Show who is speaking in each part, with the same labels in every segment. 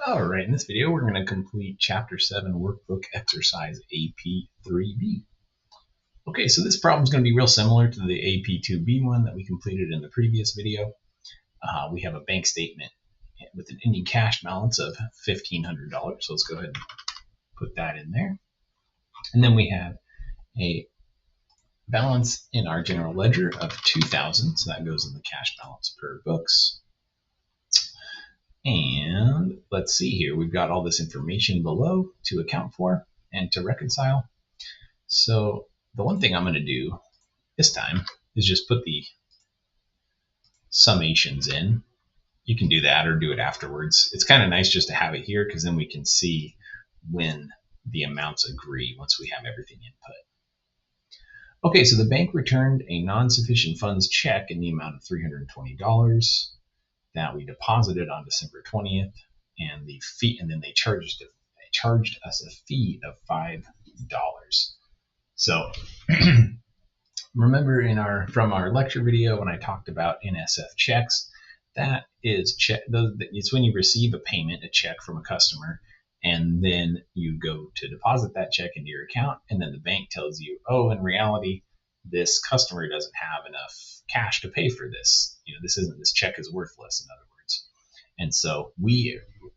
Speaker 1: All right, in this video, we're going to complete Chapter 7 Workbook Exercise AP3B. Okay, so this problem is going to be real similar to the AP2B one that we completed in the previous video. We have a bank statement with an ending cash balance of $1,500. So let's go ahead and put that in there. And then we have a balance in our general ledger of $2,000. So that goes in the cash balance per books. And let's see here, we've got all this information below to account for and to reconcile. So the one thing I'm going to do this time is just put the summations in. You can do that or do it afterwards. It's kind of nice just to have it here because then we can see when the amounts agree once we have everything input. Okay, so the bank returned a non-sufficient funds check in the amount of $320 that we deposited on December 20th, and the fee, and then they charged us a fee of $5. So remember from our lecture video when I talked about NSF checks, that is it's when you receive a payment, a check from a customer, and then you go to deposit that check into your account, and then the bank tells you, oh, in reality, this customer doesn't have enough cash to pay for this. This check is worthless, in other words. And so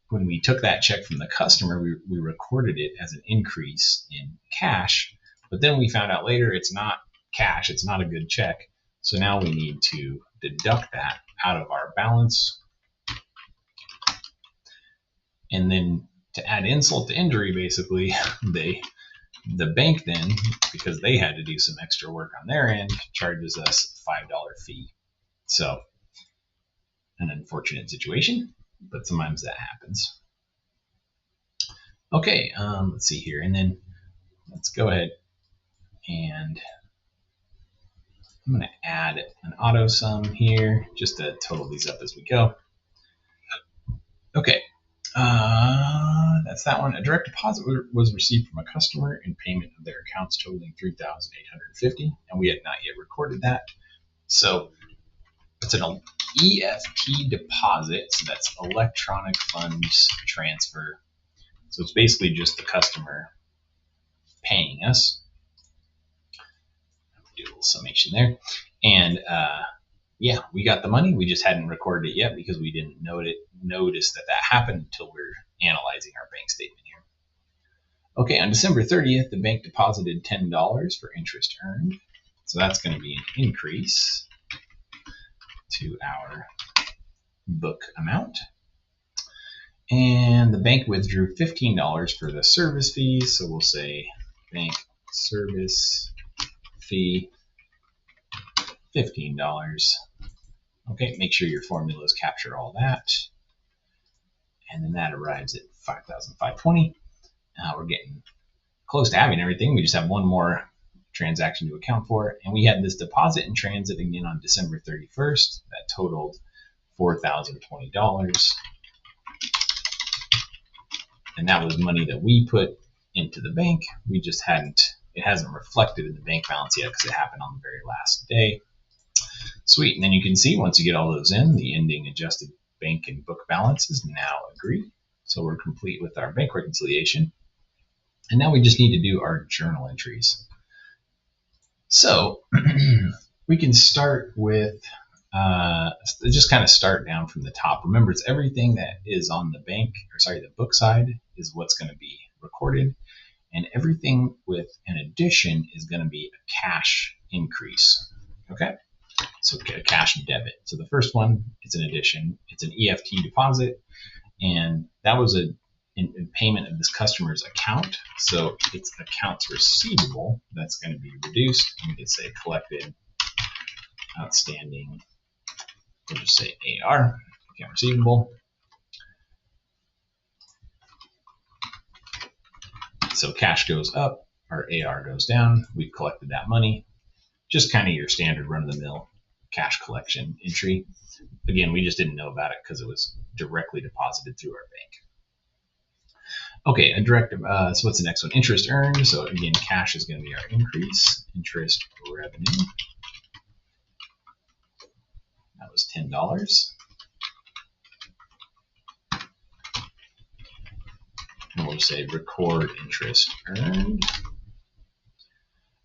Speaker 1: when we took that check from the customer, we recorded it as an increase in cash, but then we found out later it's not cash, it's not a good check. So now we need to deduct that out of our balance. And then to add insult to injury, basically, the bank then, because they had to do some extra work on their end, charges us a $5 fee. So an unfortunate situation, but sometimes that happens. Okay, let's see here. And then let's go ahead and I'm going to add an auto sum here just to total these up as we go. Okay, that's that one. A direct deposit was received from a customer in payment of their accounts totaling $3,850, and we had not yet recorded that. So it's an EFT deposit, so that's electronic funds transfer. So it's basically just the customer paying us. Do a little summation there. And yeah, we got the money. We just hadn't recorded it yet because we didn't notice that happened until we're analyzing our bank statement here. Okay, on December 30th, the bank deposited $10 for interest earned. So that's going to be an increase to our book amount. And the bank withdrew $15 for the service fees. So we'll say bank service fee $15. Okay, make sure your formulas capture all that. And then that arrives at $5,520. We're getting close to having everything. We just have one more transaction to account for. And we had this deposit in transit again on December 31st that totaled $4,020. And that was money that we put into the bank. It hasn't reflected in the bank balance yet because it happened on the very last day. Sweet. And then you can see once you get all those in, the ending adjusted bank and book balances now agree. So we're complete with our bank reconciliation. And now we just need to do our journal entries. So we can start with, just kind of start down from the top. Remember, it's everything that is on the book side is what's going to be recorded. And everything with an addition is going to be a cash increase. Okay? So a cash debit. So the first one, it's an addition. It's an EFT deposit. And that was in payment of this customer's account. So it's accounts receivable that's going to be reduced. And we could say collected outstanding. We'll just say AR, account receivable. So cash goes up, our AR goes down. We've collected that money. Just kind of your standard run-of-the-mill cash collection entry. Again, we just didn't know about it because it was directly deposited through our bank. Okay, so what's the next one? Interest earned. So again, cash is going to be our increase. Interest revenue. That was $10. we'll just say record interest earned.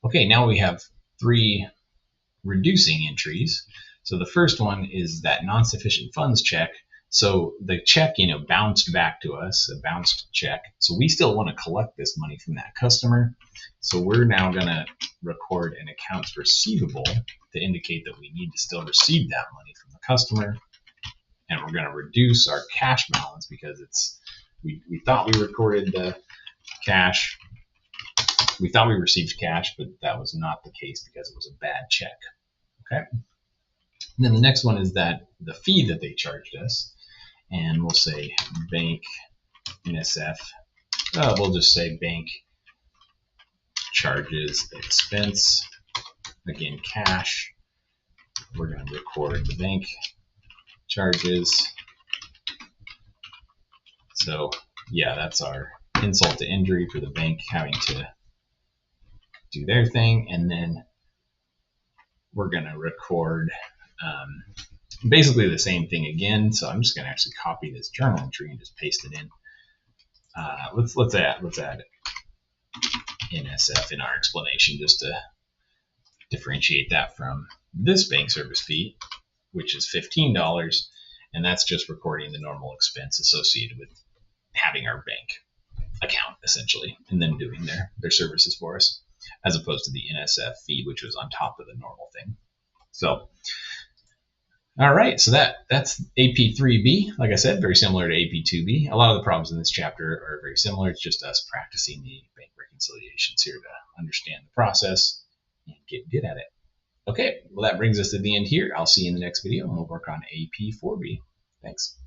Speaker 1: Okay, now we have 3 reducing entries. So the first one is that non-sufficient funds check. So the check, bounced back to us, a bounced check. So we still want to collect this money from that customer. So we're now going to record an accounts receivable to indicate that we need to still receive that money from the customer. And we're going to reduce our cash balance because we thought we recorded the cash. We thought we received cash, but that was not the case because it was a bad check. Okay. And then the next one is that the fee that they charged us, and we'll say bank NSF. We'll just say bank charges expense. Again, cash. We're going to record the bank charges. So yeah, that's our insult to injury for the bank having to do their thing. And then we're going to record basically the same thing again. So I'm just going to actually copy this journal entry and just paste it in. Let's add NSF in our explanation just to differentiate that from this bank service fee, which is $15, and that's just recording the normal expense associated with having our bank account essentially, and them doing their services for us, as opposed to the NSF fee, which was on top of the normal thing. So, all right, so that's AP3B. Like I said, very similar to AP2B. A lot of the problems in this chapter are very similar. It's just us practicing the bank reconciliations here to understand the process and get good at it. Okay, well, that brings us to the end here. I'll see you in the next video, and we'll work on AP4B. Thanks.